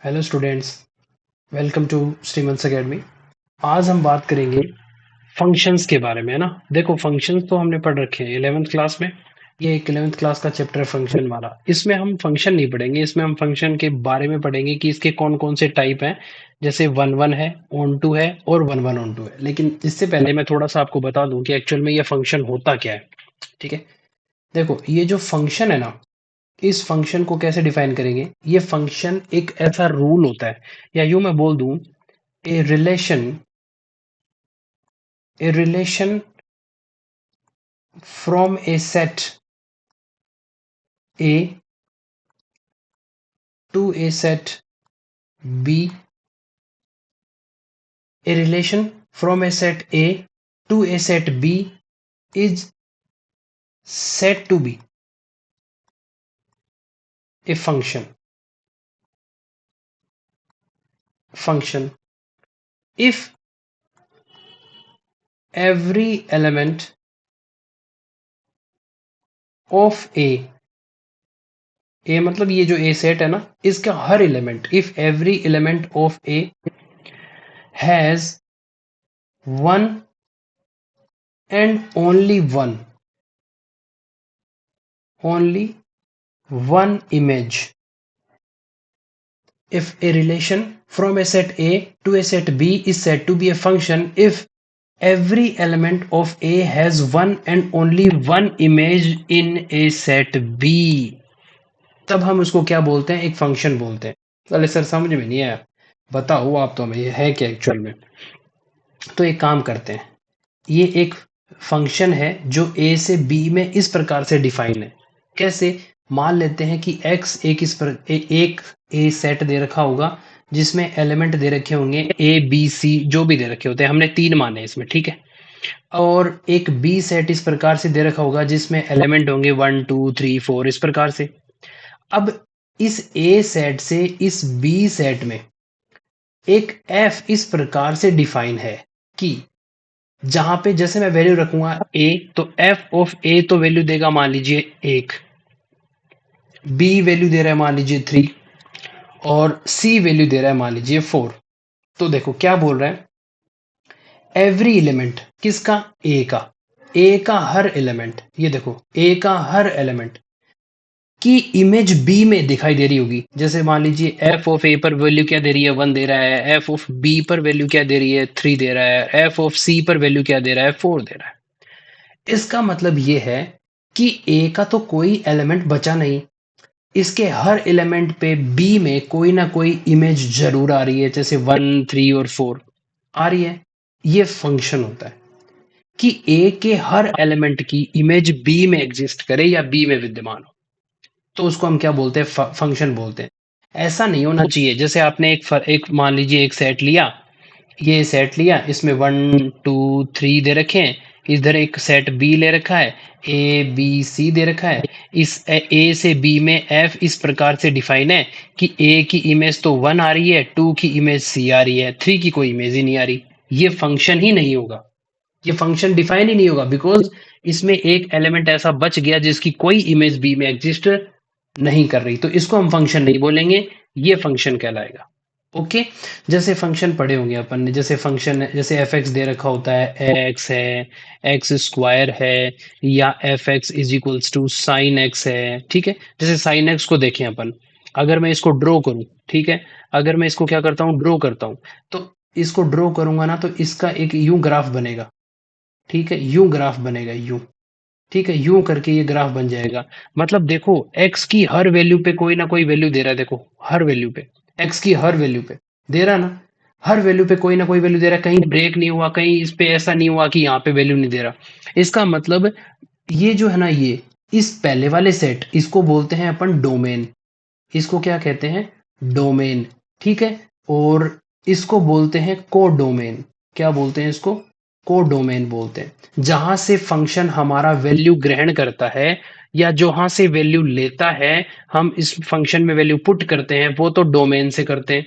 Hello students, welcome to Shrimans academy. आज हम बात करेंगे फंक्शंस के बारे में, है ना। देखो, फंक्शंस तो हमने पढ़ रखे हैं 11th क्लास में। ये एक 11th क्लास का चैप्टर है फंक्शन वाला। इसमें हम फंक्शन नहीं पढ़ेंगे, इसमें हम फंक्शन के बारे में पढ़ेंगे कि इसके कौन कौन से टाइप हैं। जैसे वन वन है, ऑन टू है और वन वन ऑन टू है। लेकिन इससे पहले मैं थोड़ा सा आपको बता दूं कि एक्चुअल में ये फंक्शन होता क्या है। ठीक है, देखो ये जो फंक्शन है ना, इस फंक्शन को कैसे डिफाइन करेंगे। ये फंक्शन एक ऐसा रूल होता है, या यूं मैं बोल दूं, a relation from a set A to a set B. A relation from a set A to a set B is said to be a function if every element of A मतलब ये जो A set है ना, इसका हर element, if every element of A has one and only one image. If a relation from a set A to a set B is said to be a function if every element of A has one and only one image in a set B, तब हम उसको क्या बोलते हैं, एक function बोलते हैं। चले सर, समझ में नहीं आया, बताओ आप तो हमें ये है क्या एक्चुअल में। तो एक काम करते हैं, ये एक फंक्शन है जो ए से बी में इस प्रकार से डिफाइन है। कैसे, मान लेते हैं कि x एक ए सेट दे रखा होगा जिसमें एलिमेंट दे रखे होंगे ए बी सी, जो भी दे रखे होते हैं, हमने 3 माने इसमें, ठीक है। और एक बी सेट इस प्रकार से दे रखा होगा जिसमें एलिमेंट होंगे 1 2 3 4, इस प्रकार से। अब इस ए सेट से इस बी सेट में एक एफ इस प्रकार से डिफाइन है कि जहां पे जैसे मैं वैल्यू रखूंगा ए, तो एफ ऑफ ए तो वैल्यू देगा मान लीजिए 1, बी वैल्यू दे रहा है मान लीजिए 3 और सी वैल्यू दे रहा है मान लीजिए 4। तो देखो क्या बोल रहा है, एवरी एलिमेंट किसका, ए का हर एलिमेंट, ये देखो ए का हर एलिमेंट की इमेज बी में दिखाई दे रही होगी। जैसे मान लीजिए एफ ऑफ ए पर वैल्यू क्या दे रही है, 1 दे रहा है। एफ ऑफ बी पर वैल्यू क्या दे रही है, 3 दे रहा है। एफ ऑफ सी पर वैल्यू क्या दे रहा है, 4 दे रहा है। इसका मतलब ये है कि ए का तो कोई एलिमेंट बचा नहीं, इसके हर एलिमेंट पे बी में कोई ना कोई इमेज जरूर आ रही है, जैसे 1 3 और 4 आ रही है। ये फंक्शन होता है कि ए के हर एलिमेंट की इमेज बी में एग्जिस्ट करे या बी में विद्यमान हो, तो उसको हम क्या बोलते हैं, फंक्शन बोलते हैं। ऐसा नहीं होना चाहिए जैसे आपने एक मान लीजिए एक सेट लिया, ये सेट लिया, इसमें 1 2 3 दे रखे हैं। इधर एक सेट बी ले रखा है, ए बी सी दे रखा है। इस ए से बी में एफ इस प्रकार से डिफाइन है कि ए की इमेज तो 1 आ रही है, 2 की इमेज सी आ रही है, 3 की कोई इमेज ही नहीं आ रही। ये फंक्शन ही नहीं होगा, ये फंक्शन डिफाइन ही नहीं होगा, बिकॉज इसमें एक एलिमेंट ऐसा बच गया जिसकी कोई इमेज बी में एग्जिस्ट नहीं कर रही, तो इसको हम फंक्शन नहीं बोलेंगे, ये फंक्शन कहलाएगा। ओके, जैसे फंक्शन पढ़े होंगे अपन ने, जैसे फंक्शन जैसे एफ एक्स दे रखा होता है, एक्स है, एक्स स्क्वायर है, या f x is equals to sine x है। ठीक है, जैसे साइन एक्स को देखें अपन, अगर मैं इसको ड्रॉ करूं, ठीक है, अगर मैं इसको क्या करता हूं, ड्रॉ करता हूं, तो इसको ड्रॉ करूंगा ना, तो इसका एक यूं ग्राफ बनेगा। ठीक है, यूं ग्राफ बनेगा, यूं। ठीक है, यूं करके ये ग्राफ बन जाएगा। मतलब देखो, एक्स की हर वैल्यू पे कोई ना कोई वैल्यू दे रहा है, देखो हर वैल्यू पे, एक्स की हर वैल्यू पे दे रहा है ना, हर वैल्यू पे कोई ना कोई वैल्यू दे रहा है। कहीं ब्रेक नहीं हुआ, कहीं इस पे ऐसा नहीं हुआ कि यहाँ पे वैल्यू नहीं दे रहा। इसका मतलब ये जो है ना, ये इस पहले वाले सेट, इसको बोलते हैं अपन डोमेन। इसको क्या कहते हैं, डोमेन। ठीक है, और इसको बोलते हैं कोडोमेन। क्या बोलते हैं इसको, कोडोमेन बोलते हैं। जहां से फंक्शन हमारा वैल्यू ग्रहण करता है या जहां से वैल्यू लेता है, हम इस फंक्शन में वैल्यू पुट करते हैं, वो तो डोमेन से करते हैं।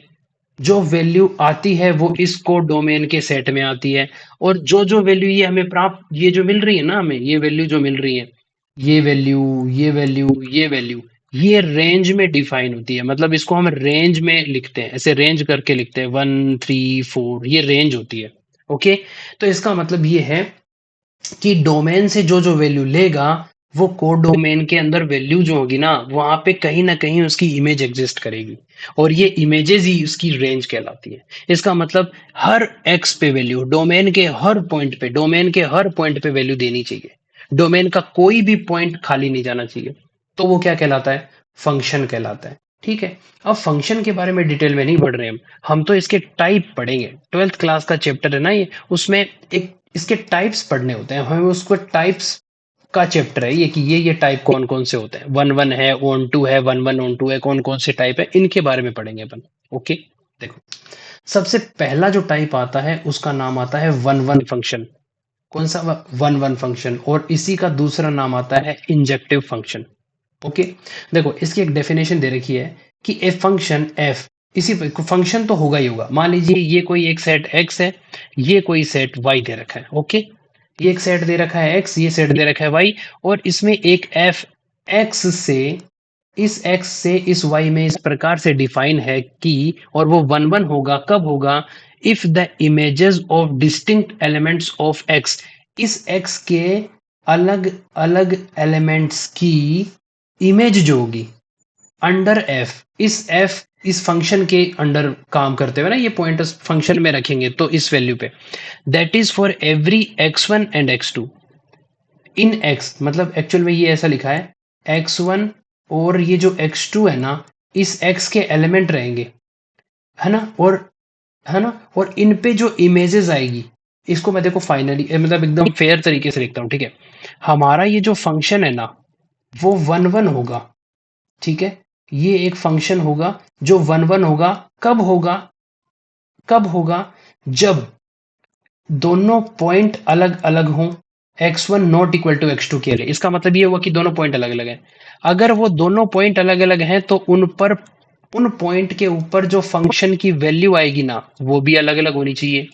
जो वैल्यू आती है वो इस कोडोमेन के सेट में आती है। और जो जो वैल्यू ये हमें प्राप्त, ये जो मिल रही है ना हमें, ये वैल्यू जो मिल रही है, ये वैल्यू, ये वैल्यू, ये वैल्यू, ये रेंज में डिफाइन होती है, मतलब इसको हम रेंज में लिखते हैं, ऐसे रेंज करके लिखते हैं 1 3 4, ये रेंज होती है। ओके, तो इसका मतलब ये है कि डोमेन से जो जो वैल्यू लेगा वो कोड डोमेन के अंदर वैल्यू जो होगी ना वहां पे कहीं ना कहीं उसकी इमेज एग्जिस्ट करेगी, और ये इमेजेस ही उसकी रेंज कहलाती है। इसका मतलब हर एक्स पे वैल्यू, डोमेन के हर पॉइंट पे वैल्यू देनी चाहिए, डोमेन का कोई भी पॉइंट खाली नहीं जाना चाहिए, तो वो क्या कहलाता है, फंक्शन कहलाता है। ठीक है, अब फंक्शन के बारे में डिटेल में नहीं पढ़ रहे हम तो इसके टाइप पढ़ेंगे, 12th क्लास का चैप्टर है ना ये, उसमें एक इसके टाइप्स पढ़ने होते हैं हमें, उसको टाइप्स का चैप्टर है ये, कि ये टाइप कौन कौन से होते हैं, वन वन है, ओन टू है, वन वन ओन टू है, कौन कौन से टाइप है, इनके बारे में पढ़ेंगे अपन। ओके, देखो, सबसे पहला जो टाइप आता है उसका नाम आता है वन वन फंक्शन। कौन सा, वन वन फंक्शन, और इसी का दूसरा नाम आता है इंजेक्टिव फंक्शन। ओके, देखो इसकी एक डेफिनेशन दे रखी है कि ए फंक्शन एफ, इसी फंक्शन तो होगा ही होगा, मान लीजिए ये कोई एक सेट एक्स है, ये कोई सेट वाई दे रखा है। ओके, ये एक सेट दे रखा है एक्स, ये सेट दे रखा है वाई, और इसमें एक एफ एक्स से, इस एक्स से इस वाई में इस प्रकार से डिफाइन है कि, और वो वन वन होगा, कब होगा, if the images of distinct elements of x, इस एक्स के अलग अलग एलिमेंट्स की इमेज जो होगी अंडर एफ, इस फंक्शन के अंडर काम करते हुए ना, ये पॉइंट फंक्शन में रखेंगे तो इस वैल्यू पे, that is for every x1 and x2 in x, मतलब एक्चुअल में ये ऐसा लिखा है, x1 और ये जो x2 है ना, इस x के एलिमेंट रहेंगे, है ना, और है ना, और इन पे जो इमेजेस आएगी, इसको मैं देखो फाइनली मतलब एकदम फेयर तरीके से लिखता हूँ। ठीक है, हमारा ये जो फंक्शन है ना वो वन वन होगा। ठीक है, ये एक फंक्शन होगा जो वन वन होगा, कब होगा, कब होगा, जब दोनों पॉइंट अलग अलग हों, x1 not equal to x2 के लिए, इसका मतलब ये हुआ कि दोनों पॉइंट अलग अलग हैं। अगर वो दोनों पॉइंट अलग अलग हैं तो उन पर, उन पॉइंट के ऊपर जो फंक्शन की वैल्यू आएगी ना वो भी अलग अलग होनी चाहिए।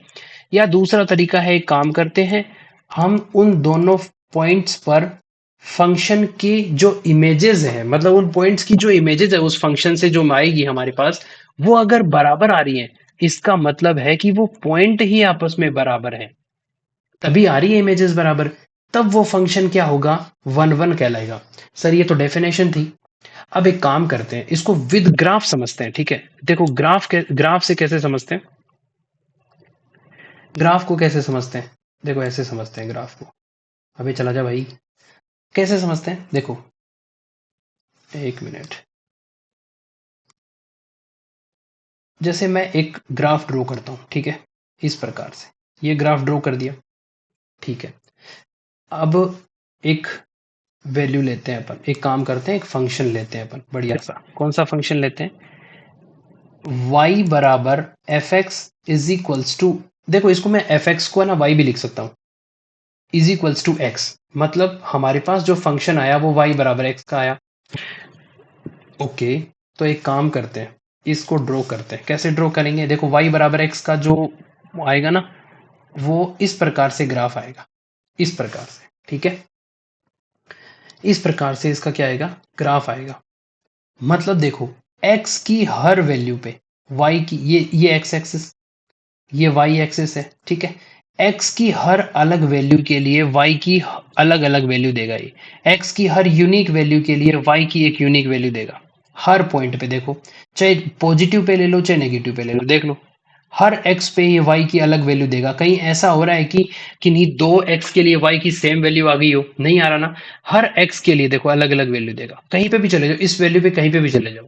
या दूसरा तरीका है, एक काम करते हैं, हम उन दोनों पॉइंट्स पर फंक्शन की जो इमेजेस है, मतलब उन पॉइंट्स की जो इमेजेस है उस फंक्शन से जो आएगी हमारे पास, वो अगर बराबर आ रही है, इसका मतलब है कि वो पॉइंट ही आपस में बराबर है, तभी आ रही है इमेजेस बराबर, तब वो फंक्शन क्या होगा, वन वन कहलाएगा। सर ये तो डेफिनेशन थी, अब एक काम करते हैं, इसको विद ग्राफ समझते हैं। ठीक है, देखो ग्राफ के, ग्राफ से कैसे समझते हैं, ग्राफ को कैसे समझते हैं, देखो ऐसे समझते हैं ग्राफ को, अभी चला जा भाई, कैसे समझते हैं, देखो, एक मिनट, जैसे मैं एक ग्राफ ड्रॉ करता हूं, ठीक है, इस प्रकार से, ये ग्राफ ड्रॉ कर दिया। ठीक है, अब एक वैल्यू लेते हैं अपन, एक काम करते हैं, एक फंक्शन लेते हैं अपन बढ़िया सा, कौन सा फंक्शन लेते हैं, y बराबर f x is equals to, देखो इसको मैं एफ एक्स को है ना y भी लिख सकता हूँ, इज इक्वल्स टू एक्स, मतलब हमारे पास जो फंक्शन आया वो y बराबर x का आया। ओके, तो एक काम करते हैं, इसको ड्रॉ करते हैं, कैसे ड्रॉ करेंगे, देखो y बराबर x का जो आएगा ना वो इस प्रकार से ग्राफ आएगा, इस प्रकार से। ठीक है, इस प्रकार से इसका क्या आएगा, ग्राफ आएगा। मतलब देखो x की हर वैल्यू पे y की, ये x एक्सिस, ये y एक्सिस है। ठीक है, x की हर अलग वैल्यू के लिए y की अलग अलग वैल्यू देगा, ये x की हर यूनिक वैल्यू के लिए y की एक यूनिक वैल्यू देगा, हर पॉइंट पे देखो, चाहे पॉजिटिव पे ले लो चाहे नेगेटिव पे ले लो, देख लो हर x पे ये y की अलग वैल्यू देगा। कहीं ऐसा हो रहा है कि नहीं दो x के लिए y की सेम वैल्यू आ गई हो, नहीं आ रहा ना, हर x के लिए देखो अलग अलग वैल्यू देगा, कहीं पे भी चले जाओ, इस वैल्यू पे कहीं पे भी चले जाओ।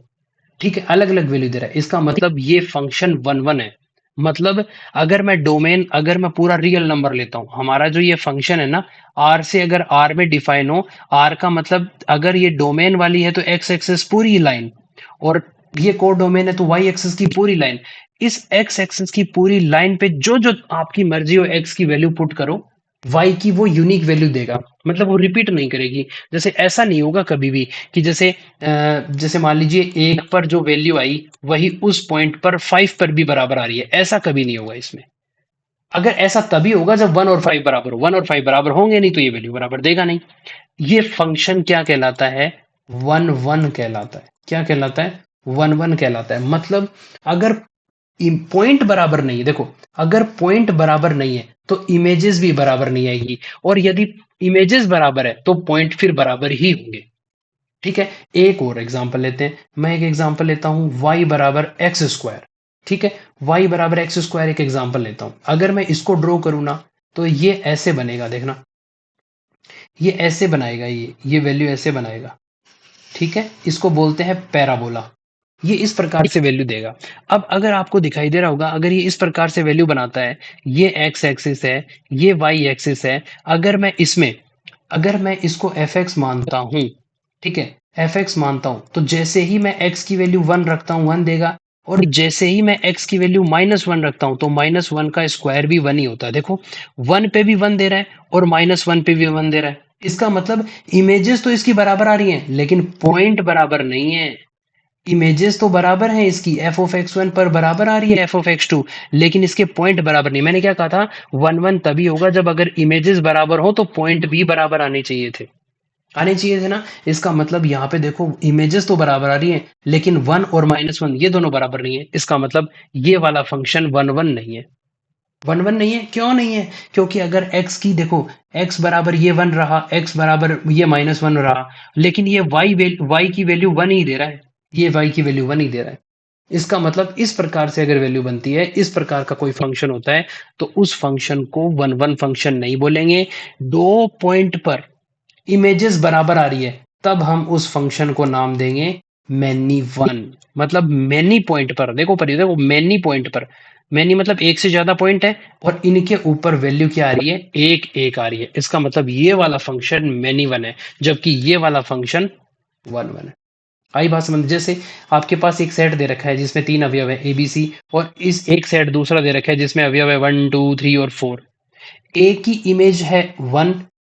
ठीक है, अलग अलग वैल्यू दे रहा है, इसका मतलब ये फंक्शन वन वन है। मतलब अगर मैं डोमेन, अगर मैं पूरा रियल नंबर लेता हूं, हमारा जो ये फंक्शन है ना, आर से अगर आर में डिफाइन हो, आर का मतलब अगर ये डोमेन वाली है तो एक्स एक्सिस पूरी लाइन, और ये कोड डोमेन है तो वाई एक्सिस की पूरी लाइन, इस एक्स एक्सिस की पूरी लाइन पे जो जो आपकी मर्जी हो एक्स की वैल्यू पुट करो, वाई की वो यूनिक वैल्यू देगा, मतलब वो रिपीट नहीं करेगी। जैसे ऐसा नहीं होगा कभी भी कि जैसे मान लीजिए एक पर जो वैल्यू आई वही उस पॉइंट पर 5 पर भी बराबर आ रही है, ऐसा कभी नहीं होगा इसमें। अगर ऐसा तभी होगा जब 1 और 5 बराबर हो, 1 और 5 बराबर होंगे नहीं तो ये वैल्यू बराबर देगा नहीं। ये फंक्शन क्या कहलाता है, वन वन कहलाता है। क्या कहलाता है? वन वन कहलाता है। मतलब अगर पॉइंट बराबर नहीं है, देखो अगर पॉइंट बराबर नहीं है तो इमेजेस भी बराबर नहीं आएगी, और यदि इमेजेस बराबर है तो पॉइंट फिर बराबर ही होंगे। ठीक है, एक और एग्जांपल लेते हैं। मैं एक एग्जांपल लेता हूं, y बराबर एक्स स्क्वायर। ठीक है, y बराबर एक्स स्क्वायर एक एग्जांपल लेता हूं। अगर मैं इसको ड्रॉ करूं ना, तो ये ऐसे बनेगा, देखना ये ऐसे बनाएगा, ये वैल्यू ऐसे बनाएगा। ठीक है, इसको बोलते हैं पैराबोला। ये इस प्रकार से वैल्यू देगा। अब अगर आपको दिखाई दे रहा होगा, अगर ये इस प्रकार से वैल्यू बनाता है, ये एक्स एक्सिस है, ये वाई एक्सिस है, अगर मैं इसमें अगर मैं इसको एफ एक्स मानता हूं, ठीक है, एफ एक्स मानता हूं, तो जैसे ही मैं एक्स की वैल्यू वन रखता हूं वन देगा, और जैसे ही मैं एक्स की वैल्यू माइनस वन रखता हूं तो माइनस वन का स्क्वायर भी वन ही होता है। देखो, वन पे भी वन दे रहा है और माइनस वन पे भी वन दे रहा है। इसका मतलब इमेजेस तो इसकी बराबर आ रही हैं, लेकिन पॉइंट बराबर नहीं है। इमेजेस तो बराबर हैं इसकी, एफ ऑफ एक्स वन पर बराबर आ रही है एफ ऑफ एक्स टू, लेकिन इसके पॉइंट बराबर नहीं। मैंने क्या कहा था, वन वन तभी होगा जब अगर इमेजेस बराबर हो तो पॉइंट भी बराबर आने चाहिए थे, आने चाहिए थे ना। इसका मतलब यहाँ पे देखो, इमेजेस तो बराबर आ रही है, लेकिन वन और माइनस वन ये दोनों बराबर नहीं है। इसका मतलब ये वाला फंक्शन वन वन नहीं है। वन वन नहीं है, क्यों नहीं है? क्योंकि अगर x की देखो, x बराबर ये वन रहा, x बराबर ये माइनस वन रहा, लेकिन ये y की वैल्यू वन ही दे रहा है, ये y की वैल्यू वन ही दे रहा है। इसका मतलब इस प्रकार से अगर वैल्यू बनती है, इस प्रकार का कोई फंक्शन होता है, तो उस फंक्शन को वन वन फंक्शन नहीं बोलेंगे। दो पॉइंट पर इमेजेस बराबर आ रही है, तब हम उस फंक्शन को नाम देंगे मैनी वन। मतलब मैनी पॉइंट पर, देखो पर देखो मैनी पॉइंट पर, मैनी मतलब एक से ज्यादा पॉइंट है और इनके ऊपर वैल्यू क्या आ रही है, एक एक आ रही है। इसका मतलब ये वाला फंक्शन मैनी वन है, जबकि ये वाला फंक्शन वन वन है। आई बात समझ? जैसे आपके पास एक सेट दे रखा है जिसमें तीन अवयव है ए बी सी, और इस एक सेट दूसरा दे रखा है जिसमें अवयव है वन टू थ्री और फोर। ए की इमेज है वन,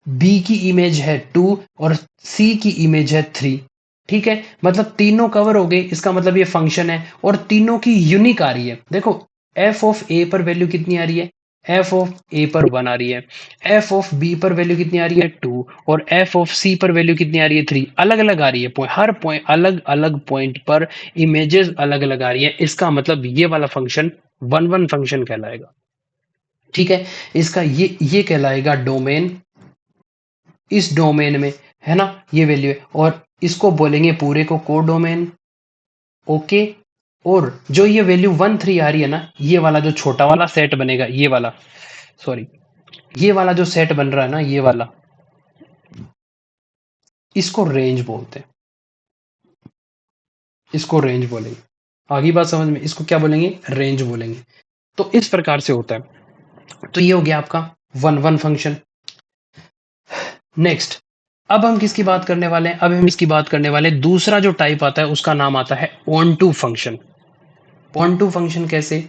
बी की इमेज है टू, और सी की इमेज है थ्री। ठीक है, मतलब तीनों कवर हो गए। इसका मतलब ये फंक्शन है और तीनों की यूनिक आ रही है। देखो, एफ ऑफ ए पर वैल्यू कितनी आ रही है, एफ ऑफ ए पर वन आ रही है, एफ ऑफ बी पर वैल्यू कितनी आ रही है टू, और एफ ऑफ सी पर वैल्यू कितनी आ रही है थ्री। अलग अलग आ रही है पॉइंट, हर पॉइंट अलग अलग पॉइंट पर इमेजेस अलग अलग आ रही है। इसका मतलब ये वाला फंक्शन वन वन फंक्शन कहलाएगा। ठीक है, इसका ये कहलाएगा डोमेन। इस डोमेन में है ना ये वैल्यू है, और इसको बोलेंगे पूरे को को डोमेन। ओके, और जो ये वैल्यू वन थ्री आ रही है ना, ये वाला जो छोटा वाला सेट बनेगा, ये वाला, सॉरी, ये वाला जो सेट बन रहा है ना, ये वाला, इसको रेंज बोलते हैं। इसको रेंज बोलेंगे। आगे बात समझ में? इसको क्या बोलेंगे, रेंज बोलेंगे। तो इस प्रकार से होता है। तो ये हो गया आपका वन वन फंक्शन। नेक्स्ट, अब हम किसकी बात करने वाले हैं? अब हम इसकी बात करने वाले हैं, दूसरा जो टाइप आता है उसका नाम आता है onto function. Onto function कैसे?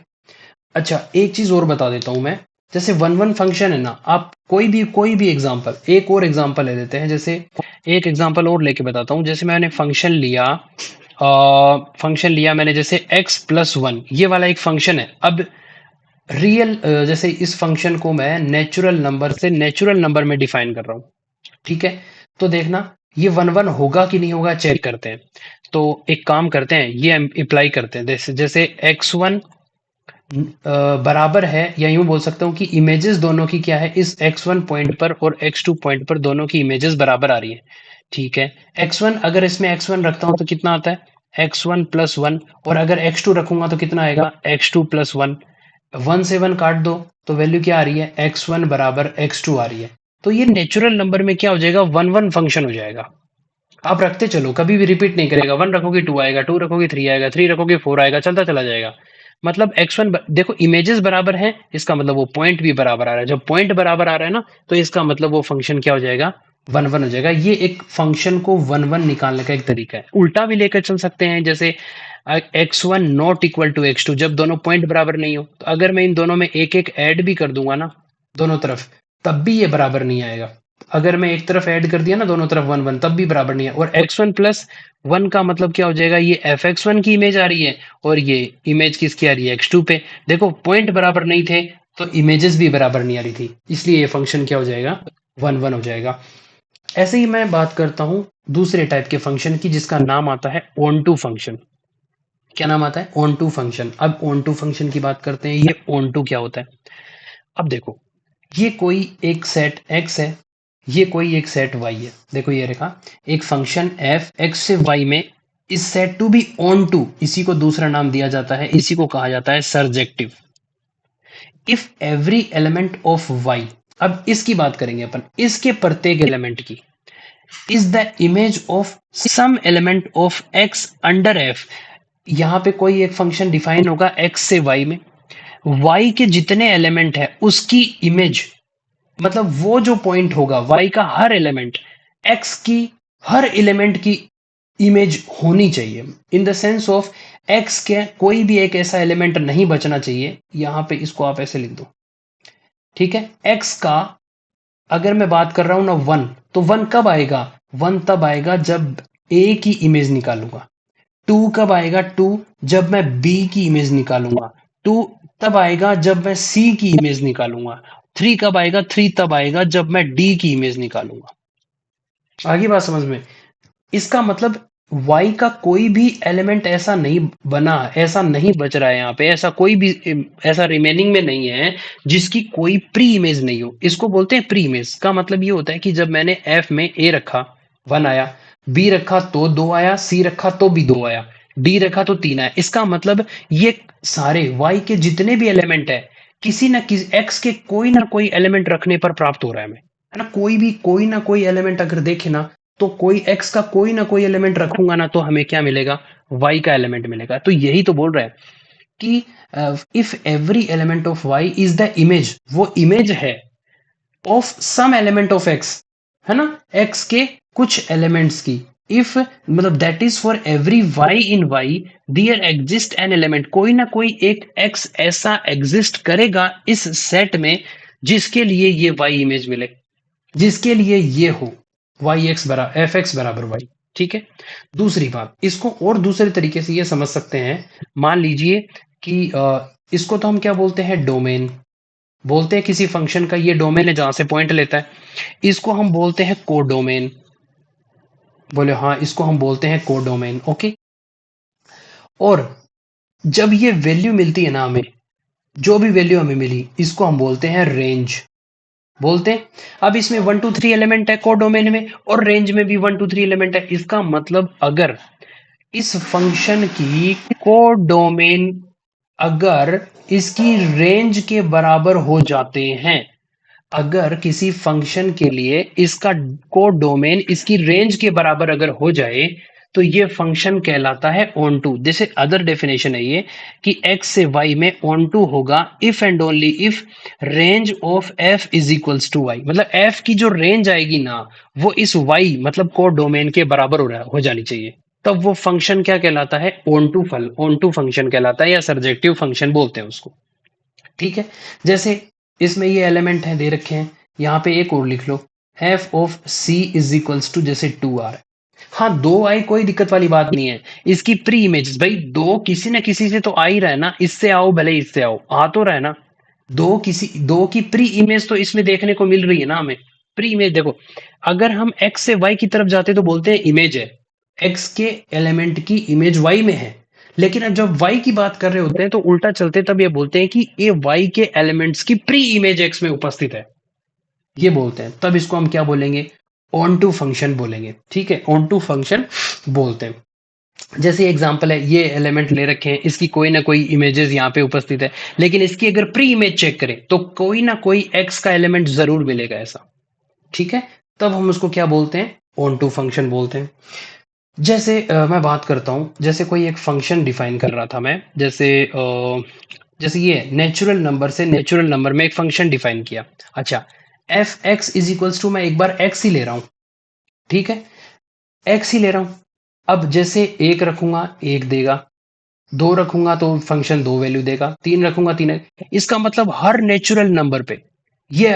अच्छा, एक चीज और बता देता हूं मैं। जैसे वन वन फंक्शन है ना, आप कोई भी एग्जांपल, एक और एग्जांपल ले लेते हैं। जैसे एक एग्जांपल और लेके बताता हूं। जैसे मैंने फंक्शन लिया मैंने, जैसे x प्लस वन, ये वाला एक फंक्शन है। अब रियल जैसे इस फंक्शन को मैं नेचुरल नंबर में डिफाइन कर रहा हूँ। ठीक है, तो देखना ये वन वन होगा कि नहीं होगा, चेक करते हैं। तो एक काम करते हैं, ये अप्लाई करते हैं। जैसे एक्स वन बराबर है, या यूं बोल सकता हूं कि इमेजेस दोनों की क्या है, इस एक्स वन पॉइंट पर और एक्स टू पॉइंट पर दोनों की इमेजेस बराबर आ रही है। ठीक है, एक्स वन, अगर इसमें एक्स वन रखता हूं तो कितना आता है एक्स वन प्लस वन, और अगर एक्स टू रखूंगा तो कितना आएगा x two plus one. One से वन काट दो तो वैल्यू क्या आ रही है, एक्स वन बराबर एक्स टू आ रही है। तो ये नेचुरल नंबर में क्या हो जाएगा, वन वन फंक्शन हो जाएगा। आप रखते चलो, कभी भी रिपीट नहीं करेगा। वन रखोगे टू आएगा, टू रखोगे थ्री आएगा, थ्री रखोगे फोर आएगा, चलता चला जाएगा। मतलब एक्स वन, देखो इमेजेस बराबर है, इसका मतलब वो पॉइंट भी बराबर आ रहा है। जब पॉइंट बराबर आ रहा है ना, तो इसका मतलब वो फंक्शन क्या हो जाएगा, वन वन हो जाएगा। ये एक फंक्शन को वन वन निकालने का एक तरीका है। उल्टा भी लेकर चल सकते हैं, जैसे x one not equal to x two, जब दोनों पॉइंट बराबर नहीं हो, तो अगर मैं इन दोनों में एक एक ऐड भी कर दूंगा ना, दोनों तरफ, तब भी ये बराबर नहीं आएगा। अगर मैं एक तरफ ऐड कर दिया ना दोनों तरफ वन वन, तब भी बराबर नहीं है। और एक्स वन प्लस वन का मतलब क्या हो जाएगा, ये एफ एक्स वन की इमेज आ रही है और ये इमेज किसकी आ रही है, एक्स टू पे। देखो पॉइंट बराबर नहीं थे तो इमेजेस भी बराबर नहीं आ रही थी, इसलिए ये फंक्शन क्या हो जाएगा, वन वन हो जाएगा। ऐसे ही मैं बात करता हूं दूसरे टाइप के फंक्शन की जिसका नाम आता है ऑन टू फंक्शन। क्या नाम आता है? Onto function. अब ऑन टू फंक्शन की बात करते हैं। ये ऑन टू क्या होता है? अब देखो, ये कोई एक सेट x है, ये कोई एक सेट y है। देखो ये रखा एक फंक्शन f x से y में is said to be onto, इसी को दूसरा नाम दिया जाता है, इसी को कहा जाता है surjective. If every element of y, अब इसकी बात करेंगे अपन, इसके प्रत्येक एलिमेंट की, is the image of some element of x under f। यहां पे कोई एक फंक्शन डिफाइन होगा x से y में, y के जितने एलिमेंट है उसकी इमेज, मतलब वो जो पॉइंट होगा y का हर एलिमेंट x की हर एलिमेंट की इमेज होनी चाहिए। In the sense of x के कोई भी एक ऐसा एलिमेंट नहीं बचना चाहिए। यहां पे इसको आप ऐसे लिख दो, ठीक है। x का अगर मैं बात कर रहा हूं ना वन, तो वन कब आएगा? वन तब आएगा जब a की इमेज निकालूंगा। टू कब आएगा? टू जब मैं बी की इमेज निकालूंगा। टू तब आएगा जब मैं सी की इमेज निकालूंगा। थ्री कब आएगा? थ्री तब आएगा जब मैं डी की इमेज निकालूंगा। आगे बात समझ में? इसका मतलब y का कोई भी एलिमेंट ऐसा नहीं बना, ऐसा नहीं बच रहा है यहाँ पे, ऐसा कोई भी ऐसा रिमेनिंग में नहीं है जिसकी कोई प्री इमेज नहीं हो। इसको बोलते हैं प्री इमेज। का मतलब ये होता है कि जब मैंने f में a रखा, वन आया, b रखा तो दो आया, c रखा तो भी दो आया, d रखा तो तीन आया। इसका मतलब ये सारे y के जितने भी एलिमेंट है, किसी ना किसी x के कोई ना कोई एलिमेंट रखने पर प्राप्त हो रहा है हमें, है ना। कोई ना कोई एलिमेंट अगर देखे ना, तो कोई x का कोई ना कोई एलिमेंट रखूंगा ना, तो हमें क्या मिलेगा? y का एलिमेंट मिलेगा। तो यही तो बोल रहा है कि if every element of y is the image, वो इमेज है of some element of x, है ना, x के कुछ एलिमेंट्स की। इफ मतलब that is for every y in y there exist an element, कोई ना कोई एक x ऐसा एग्जिस्ट करेगा इस सेट में जिसके लिए ये y इमेज मिले, जिसके लिए ये हो वाई एक्स बराबर एफ एक्स बराबर वाई। ठीक है। दूसरी बात, इसको और दूसरे तरीके से ये समझ सकते हैं। मान लीजिए कि इसको तो हम क्या बोलते हैं? डोमेन बोलते हैं। किसी फंक्शन का ये डोमेन है जहां से पॉइंट लेता है, इसको हम बोलते हैं कोडोमेन। बोले हाँ, इसको हम बोलते हैं कोडोमेन। ओके। और जब ये वैल्यू मिलती है ना हमें, जो भी वैल्यू हमें मिली, इसको हम बोलते हैं रेंज। बोलते हैं। अब इसमें वन टू थ्री एलिमेंट है कोडोमेन में, और रेंज में भी वन टू थ्री एलिमेंट है। इसका मतलब अगर इस फंक्शन की कोडोमेन अगर इसकी रेंज के बराबर हो जाते हैं, अगर किसी फंक्शन के लिए इसका कोड डोमेन इसकी रेंज के बराबर अगर हो जाए, तो ये फंक्शन कहलाता है ऑन टू। जैसे अदर डेफिनेशन है ये कि x से y में ऑन टू होगा if and only if range of f is equals to y। मतलब f की जो रेंज आएगी ना, वो इस y मतलब कोड डोमेन के बराबर हो जानी चाहिए, तब वो फंक्शन क्या कहलाता है? ऑन टू फंक्शन कहलाता है, या सर्जेक्टिव फंक्शन बोलते हैं उसको। ठीक है। जैसे इसमें ये एलिमेंट है दे रखे हैं, यहाँ पे एक और लिख लो, F of C is equals to जैसे टू आर। हाँ, दो आई कोई दिक्कत वाली बात नहीं है। इसकी प्री इमेज भाई दो किसी ना किसी से तो आ ही रहा है ना, इससे आओ भले इससे आओ, आ तो रहा है ना। दो की प्री इमेज तो इसमें देखने को मिल रही है ना हमें। प्री इमेज देखो, अगर हम एक्स से वाई की तरफ जाते तो बोलते हैं इमेज है, एक्स के एलिमेंट की इमेज वाई में है। लेकिन अब जब y की बात कर रहे होते हैं तो उल्टा चलते तब ये बोलते हैं कि ये y के एलिमेंट्स की प्री इमेज x में उपस्थित है, ये बोलते हैं। तब इसको हम क्या बोलेंगे? ऑन टू फंक्शन बोलेंगे। ठीक है, ऑन टू फंक्शन बोलते हैं। जैसे एग्जांपल है, ये एलिमेंट ले रखे हैं, इसकी कोई ना कोई इमेजेस यहाँ पे उपस्थित है, लेकिन इसकी अगर प्री इमेज चेक करें तो कोई ना कोई x का एलिमेंट जरूर मिलेगा ऐसा। ठीक है, तब हम उसको क्या बोलते हैं? ऑन टू फंक्शन बोलते हैं। जैसे मैं बात करता हूँ, जैसे कोई एक फंक्शन डिफाइन कर रहा था मैं, जैसे जैसे ये नेचुरल नंबर से नेचुरल नंबर में एक फंक्शन डिफाइन किया। अच्छा, f x is equals to, मैं एक बार एक्स ही ले रहा हूँ, ठीक है, एक्स ही ले रहा हूँ। अब जैसे एक रखूंगा एक देगा, दो रखूंगा तो फंक्शन दो वैल्यू देगा, तीन रखूंगा तीन। इसका मतलब हर नेचुरल नंबर पे ये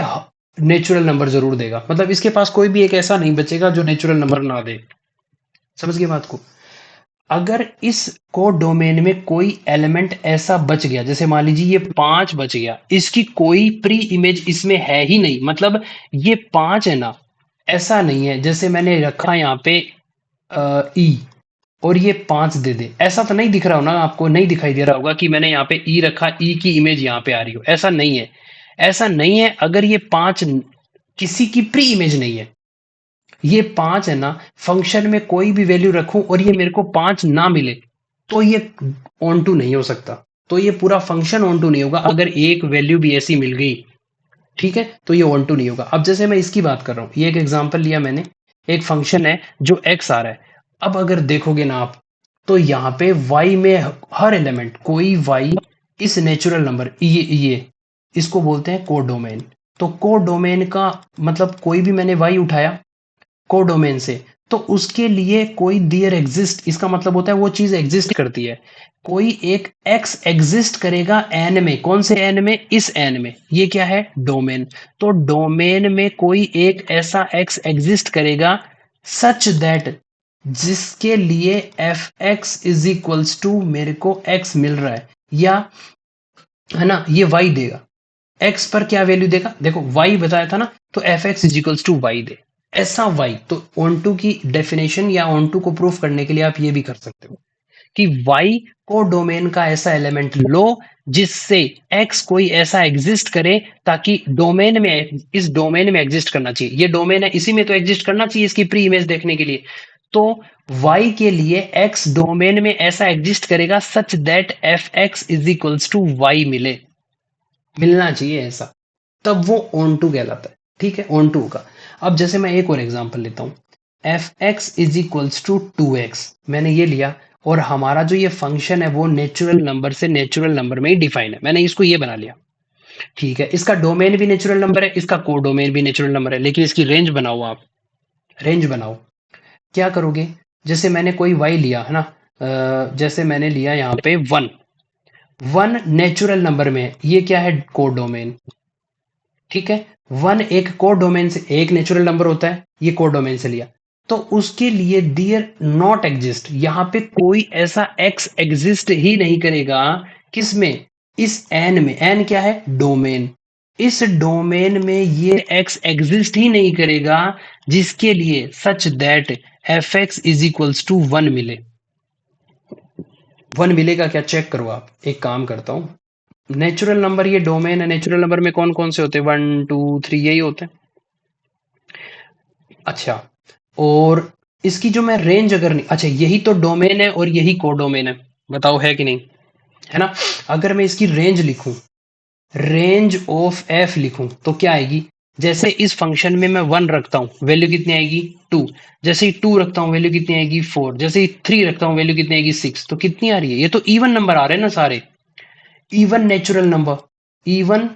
नेचुरल नंबर जरूर देगा। मतलब इसके पास कोई भी एक ऐसा नहीं बचेगा जो नेचुरल नंबर ना दे। समझ गए बात को? अगर इस कोड डोमेन में कोई एलिमेंट ऐसा बच गया, जैसे मान लीजिए ये पांच बच गया, इसकी कोई प्री इमेज इसमें है ही नहीं, मतलब ये पांच है ना, ऐसा नहीं है जैसे मैंने रखा यहाँ पे ई और ये 5 दे दे, ऐसा तो नहीं दिख रहा हो ना आपको, नहीं दिखाई दे रहा होगा कि मैंने यहाँ पे ई रखा, ई की इमेज यहाँ पे आ रही हो, ऐसा नहीं है। ऐसा नहीं है अगर ये 5 किसी की प्री इमेज नहीं है। ये 5 है ना, फंक्शन में कोई भी वैल्यू रखूं और ये मेरे को 5 ना मिले तो ये ऑन टू नहीं हो सकता, तो ये पूरा फंक्शन ऑन टू नहीं होगा अगर एक वैल्यू भी ऐसी मिल गई, ठीक है, तो ये ऑन टू नहीं होगा। अब जैसे मैं इसकी बात कर रहा हूं, ये एक एग्जांपल लिया मैंने, एक फंक्शन है जो एक्स आ रहा है। अब अगर देखोगे ना आप, तो यहाँ पे वाई में हर एलिमेंट कोई वाई इस नेचुरल नंबर ये इसको बोलते हैं कोडोमेन। तो कोडोमेन का मतलब कोई भी मैंने वाई उठाया कोडोमेन से, तो उसके लिए कोई डियर एग्जिस्ट, इसका मतलब होता है वो चीज एग्जिस्ट करती है। कोई एक एक्स एग्जिस्ट करेगा एन में, कौन से एन में, इस एन में, ये क्या है, डोमेन। तो डोमेन में कोई एक ऐसा एक्स एग्जिस्ट करेगा सच दैट, जिसके लिए f x is equals to मेरे को एक्स मिल रहा है, या है ना, ये वाई देगा। एक्स पर क्या वैल्यू देगा, देखो वाई बताया था ना, तो f x is equals to y दे, ऐसा वाई। तो ऑन टू की डेफिनेशन या ऑन टू को प्रूफ करने के लिए आप ये भी कर सकते हो कि वाई को डोमेन का ऐसा एलिमेंट लो जिससे एक्स कोई ऐसा एग्जिस्ट करे ताकि डोमेन में, इस डोमेन में एग्जिस्ट करना चाहिए, ये डोमेन है इसी में तो एग्जिस्ट करना चाहिए इसकी प्री इमेज देखने के लिए। तो y के लिए x डोमेन में ऐसा एग्जिस्ट करेगा such that f x is equals to y मिले, मिलना चाहिए ऐसा, तब वो ऑन टू कहलाता है, ठीक है, ऑन टू का। अब जैसे मैं एक और एग्जांपल लेता हूं, f x is equals to 2x, मैंने ये लिया और हमारा जो ये फंक्शन है वो नेचुरल नंबर से नेचुरल नंबर में ही डिफाइन है, मैंने इसको ये बना लिया, ठीक है। इसका डोमेन भी नेचुरल नंबर है, इसका को डोमेन भी नेचुरल नंबर है, लेकिन इसकी रेंज बनाओ आप, रेंज बनाओ। क्या करोगे, जैसे मैंने कोई y लिया है ना, जैसे मैंने लिया यहाँ पे 1, 1 नेचुरल नंबर में है, ये क्या है, कोडोमेन, ठीक है। 1 एक कोडोमेन से, एक नेचुरल नंबर होता है, ये कोडोमेन से लिया, तो उसके लिए डियर नॉट एग्जिस्ट, यहां पे कोई ऐसा एक्स एग्जिस्ट ही नहीं करेगा, किसमें, इस एन में, एन क्या है, डोमेन, इस डोमेन में ये एक्स एग्जिस्ट ही नहीं करेगा जिसके लिए such that f x is equals to 1 मिले। 1 मिलेगा क्या, चेक करो आप, एक काम करता हूं, नेचुरल नंबर ये डोमेन है, नेचुरल नंबर में कौन कौन से होते हैं, 1 2 3 यही होते हैं, अच्छा। और इसकी जो मैं रेंज अगर नहीं, अच्छा यही तो डोमेन है और यही कोडोमेन है, बताओ है कि नहीं, है ना। अगर मैं इसकी रेंज लिखूं, रेंज ऑफ एफ लिखूं तो क्या आएगी, जैसे इस फंक्शन में मैं 1 रखता हूं वैल्यू कितनी आएगी 2, जैसे ही 2 रखता हूं वैल्यू कितनी आएगी 4, जैसे ही 3 रखता हूं वैल्यू कितनी आएगी 6, तो कितनी आ रही है, ये तो इवन नंबर आ रहे हैं ना सारे, even natural number, even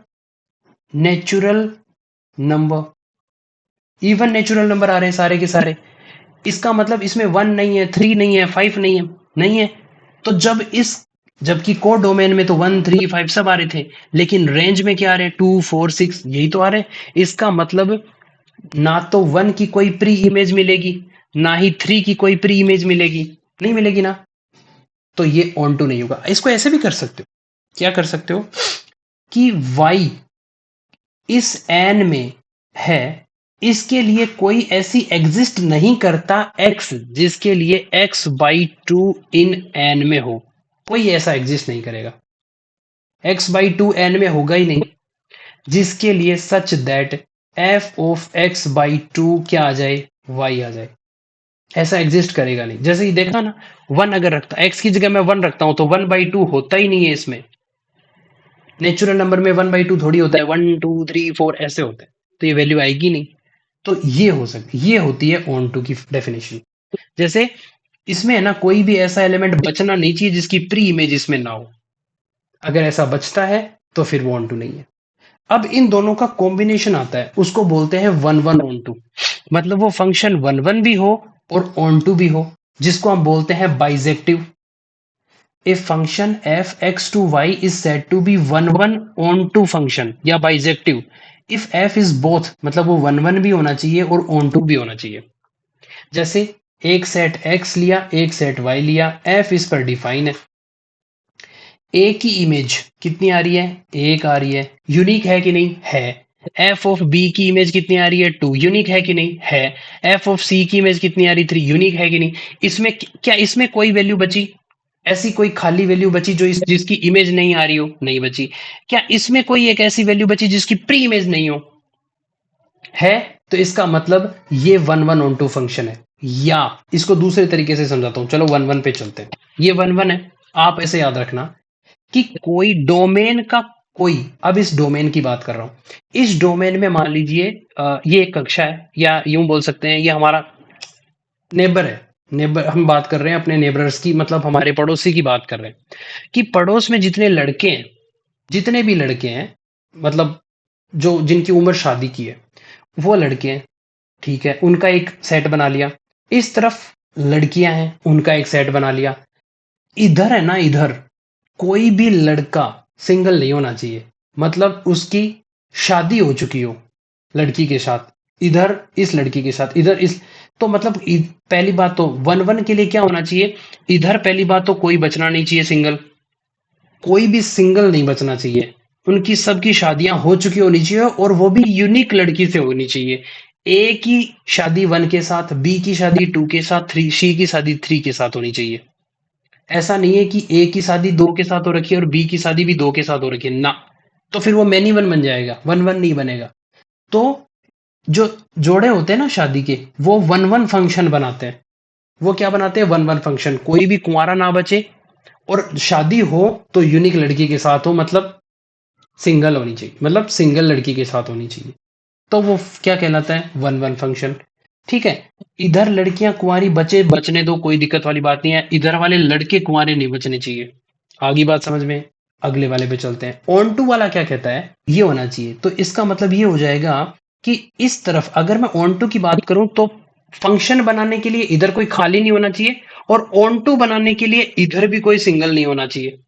natural number, even natural number आ रहे हैं सारे के सारे। इसका मतलब इसमें 1 नहीं है, 3 नहीं है, 5 नहीं है, नहीं है। तो जब इस, जबकि कोड डोमेन में तो 1 3 5 सब आ रहे थे, लेकिन रेंज में क्या आ रहे हैं, 2 4 6 यही तो आ रहे हैं। इसका मतलब ना तो 1 की कोई प्री इमेज मिलेगी, ना ही 3 की कोई प्री इमेज मिलेगी, नहीं मिलेगी ना, तो ये ऑन टू नहीं होगा। इसको ऐसे भी कर सकते हो, क्या कर सकते हो कि y इस एन में है, इसके लिए कोई ऐसी एग्जिस्ट नहीं करता x जिसके लिए x/2 इन एन में हो, कोई ऐसा एग्जिस्ट नहीं करेगा, x/2 एन में होगा ही नहीं, जिसके लिए such that f of x/2 क्या आ जाए, y आ जाए, ऐसा एग्जिस्ट करेगा नहीं। जैसे ही देखा ना, 1 अगर रखता, x की जगह मैं 1 रखता हूं तो 1/2 होता ही नहीं है इसमें, नेचुरल नंबर में 1/2 थोड़ी होता है, 1 2 3 4 ऐसे होते हैं, तो ये वैल्यू आएगी नहीं। तो ये हो सकती, ये होती है ऑन टू की डेफिनेशन। जैसे इसमें है ना, कोई भी ऐसा एलिमेंट बचना नहीं चाहिए जिसकी प्री इमेज इसमें ना हो, अगर ऐसा बचता है तो फिर वो ऑन टू नहीं है। अब इन दोनों का कॉम्बिनेशन आता है, उसको बोलते हैं 1 1 ऑन टू, मतलब वो फंक्शन 1 1 भी हो और ऑन टू भी हो, जिसको हम बोलते हैं bijective. A function f x to y is said to be 1 1 on to function या bijective if f is both, मतलब वो 1 1 भी होना चाहिए और on to भी होना चाहिए। जैसे एक सेट x लिया, एक सेट y लिया, f इस पर डिफाइन है, a की इमेज कितनी आ रही है, एक आ रही है, यूनिक है कि नहीं है, एफ ऑफ बी की इमेज कितनी आ रही है 2, यूनिक है कि नहीं है। एफ ऑफ सी की इमेज कितनी आ रही 3, यूनिक है कि नहीं। इसमें क्या इसमें कोई वैल्यू बची, ऐसी कोई खाली वैल्यू बची जो जिसकी इमेज नहीं आ रही हो, नहीं बची। क्या इसमें कोई एक ऐसी वैल्यू बची जिसकी प्री इमेज नहीं हो, है। तो इसका मतलब ये one one onto function है। या इसको दूसरे तरीके से समझाता हूं, चलो वन वन पे चलते हैं। ये वन वन है, आप ऐसे याद रखना कि कोई डोमेन का कोई, अब इस डोमेन की बात कर रहा हूं, इस डोमेन में मान लीजिए ये एक कक्षा है, या यूं बोल सकते हैं ये हमारा नेबर है। नेबर हम बात कर रहे हैं अपने नेबरर्स की, मतलब हमारे पड़ोसी की बात कर रहे हैं कि पड़ोस में जितने लड़के हैं, जितने भी लड़के हैं, मतलब जो जिनकी उम्र शादी की है, वो लड़के हैं, ठीक है, उनका एक सेट बना लिया। इस तरफ लड़कियां हैं, उनका एक सेट बना लिया। इधर है ना, इधर कोई भी लड़का सिंगल नहीं होना चाहिए, मतलब उसकी शादी हो चुकी हो लड़की के साथ, इधर इस लड़की के साथ, इधर इस, तो मतलब पहली बात तो वन वन के लिए क्या होना चाहिए, इधर पहली बात तो कोई बचना नहीं चाहिए सिंगल, कोई भी सिंगल नहीं बचना चाहिए। उनकी सबकी शादियां हो चुकी होनी चाहिए, और वो भी यूनिक लड़की से होनी चाहिए। ए की शादी वन के साथ, बी की शादी टू के साथ, थ्री सी की शादी थ्री के साथ होनी चाहिए। ऐसा नहीं है कि ए की शादी दो के साथ हो रखी है और बी की शादी भी दो के साथ हो रखी है ना, तो फिर वो मैनी वन बन जाएगा, वन वन नहीं बनेगा। तो जो जोड़े होते हैं ना शादी के, वो वन वन फंक्शन बनाते हैं। वो क्या बनाते हैं, वन वन फंक्शन, कोई भी कुंवारा ना बचे, और शादी हो तो यूनिक लड़की के साथ हो, मतलब सिंगल होनी चाहिए, मतलब सिंगल लड़की के साथ होनी चाहिए। तो वो क्या कहलाता है, वन वन फंक्शन। ठीक है, इधर लड़कियां कुंवारी बचे, बचने दो, कोई दिक्कत वाली बात नहीं है। इधर वाले लड़के कुंवारे नहीं बचने चाहिए। आगे बात समझ में। अगले वाले पे चलते हैं। ऑन टू वाला क्या कहता है, ये होना चाहिए। तो इसका मतलब ये हो जाएगा कि इस तरफ अगर मैं ऑन टू की बात करूं तो फंक्शन बनाने के लिए इधर कोई खाली नहीं होना चाहिए, और ऑन टू बनाने के लिए इधर भी कोई सिंगल नहीं होना चाहिए,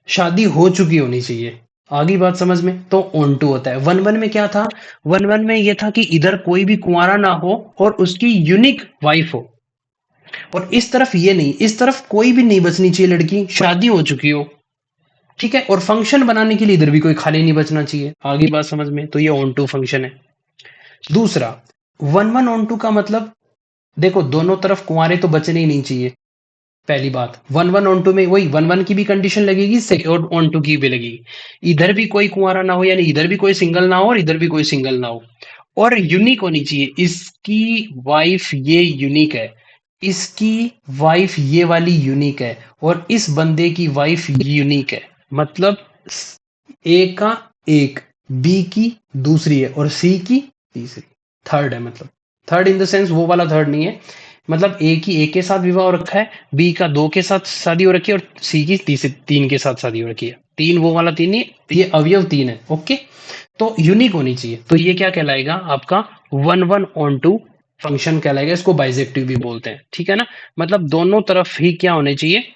शादी हो चुकी होनी चाहिए। आगे बात समझ में। तो ऑन टू होता है। वन वन में क्या था, वन वन में ये था कि इधर कोई भी कुंवारा ना हो और उसकी यूनिक वाइफ हो, और इस तरफ ये नहीं, इस तरफ कोई भी नहीं बचनी चाहिए लड़की, शादी हो चुकी हो। ठीक है, और फंक्शन बनाने के लिए इधर भी कोई खाली नहीं बचना चाहिए। आगे बात समझ में। तो ये ऑन टू फंक्शन है। दूसरा, वन वन ऑन टू का मतलब, देखो दोनों तरफ कुंवारे तो बचने ही नहीं चाहिए। पहली बात, वन वन ऑन टू में वही वन वन की भी कंडीशन लगेगी और ऑन टू की भी लगेगी। इधर भी कोई कुंवारा ना हो, यानी इधर भी कोई सिंगल ना हो और इधर भी कोई सिंगल ना हो, और यूनिक होनी चाहिए। इसकी वाइफ ये यूनिक है, इसकी वाइफ ये वाली यूनिक है, और इस बंदे की वाइफ यूनिक है। मतलब ए का एक, बी की दूसरी है, और सी की तीसरी, थर्ड है। मतलब थर्ड इन द सेंस वो वाला थर्ड नहीं है, मतलब ए की एक के साथ विवाह हो रखा है, बी का दो के साथ शादी हो रखी है, और सी की तीसरी तीन के साथ शादी हो रखी है। तीन वो वाला तीन नहीं, ये अवयव तीन है। ओके, तो यूनिक होनी चाहिए। तो ये क्या कहलाएगा आपका, one one onto function कहलाएगा। इसको बाइजेक्टिव भी बोलते हैं, ठीक है ना। मतलब दोनों तरफ ही क्या होने चाहिए,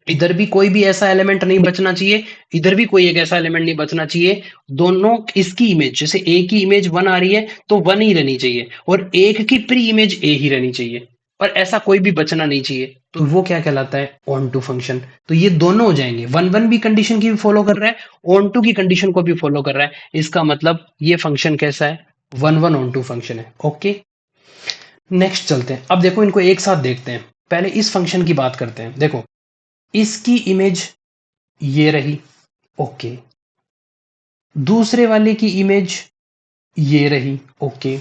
इधर भी कोई भी ऐसा एलिमेंट नहीं बचना चाहिए, इधर भी कोई एक ऐसा एलिमेंट नहीं बचना चाहिए। दोनों इसकी इमेज, जैसे ए की इमेज वन आ रही है तो वन ही रहनी चाहिए, और एक की प्री इमेज ए ही रहनी चाहिए, और ऐसा कोई भी बचना नहीं चाहिए। तो वो क्या कहलाता है, ऑन टू फंक्शन। तो ये दोनों हो जाएंगे, वन वन भी कंडीशन की भी फॉलो कर रहा है, ऑन टू की कंडीशन को भी फॉलो कर रहा है। इसका मतलब ये फंक्शन कैसा है, one one onto function है। ओके, नेक्स्ट चलते हैं। अब देखो इनको एक साथ देखते हैं। पहले इस फंक्शन की बात करते हैं। देखो इसकी इमेज ये रही, ओके। दूसरे वाले की इमेज ये रही, ओके।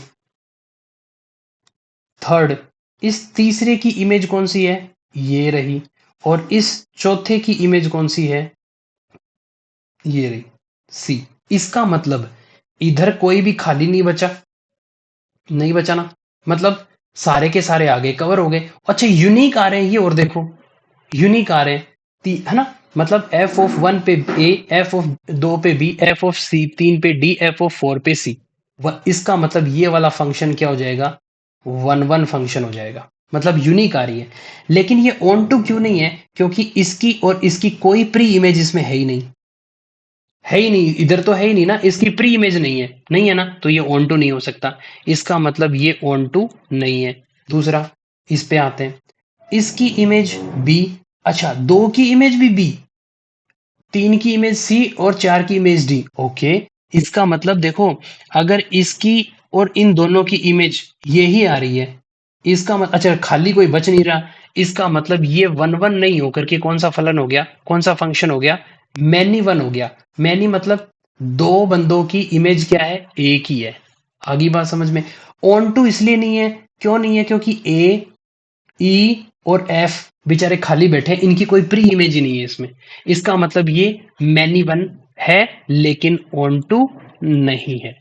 थर्ड, इस तीसरे की इमेज कौन सी है, ये रही। और इस चौथे की इमेज कौन सी है, ये रही, सी। इसका मतलब इधर कोई भी खाली नहीं बचा, नहीं बचा ना, मतलब सारे के सारे आगे कवर हो गए। अच्छा यूनिक आ रहे हैं ये, और देखो यूनिक आ रहे हैं, है ना। मतलब एफ ऑफ वन पे ए, एफ ऑफ दो पे बी, एफ ऑफ सी तीन पे डी, एफ ऑफ फोर पे सी। इसका मतलब ये वाला फंक्शन क्या हो जाएगा, वन वन फंक्शन हो जाएगा। मतलब यूनिक आ रही है। लेकिन ये ऑन टू क्यों नहीं है, क्योंकि इसकी और इसकी कोई प्री इमेज इसमें है ही नहीं, है ही नहीं, इधर तो है ही नहीं ना, इसकी प्री इमेज नहीं है, नहीं है ना, तो ये ऑन टू नहीं हो सकता। इसका मतलब ये ऑन टू नहीं है। दूसरा, इस पे आते हैं, इसकी इमेज बी, अच्छा दो की इमेज भी बी, तीन की इमेज सी, और चार की इमेज डी, ओके। इसका मतलब देखो, अगर इसकी और इन दोनों की इमेज ये ही आ रही है, इसका मतलब अच्छा खाली कोई बच नहीं रहा, इसका मतलब ये वन वन नहीं होकर के कौन सा फलन हो गया, कौन सा फंक्शन हो गया, मैनी वन हो गया। मैनी मतलब दो बंदों की इमेज क्या है, एक ही है। आगे बात समझ में। ऑन टू इसलिए नहीं है, क्यों नहीं है, क्योंकि ए, ई और एफ बेचारे खाली बैठे हैं, इनकी कोई प्री इमेज ही नहीं है इसमें। इसका मतलब ये मैनी वन है लेकिन ऑन टू नहीं है।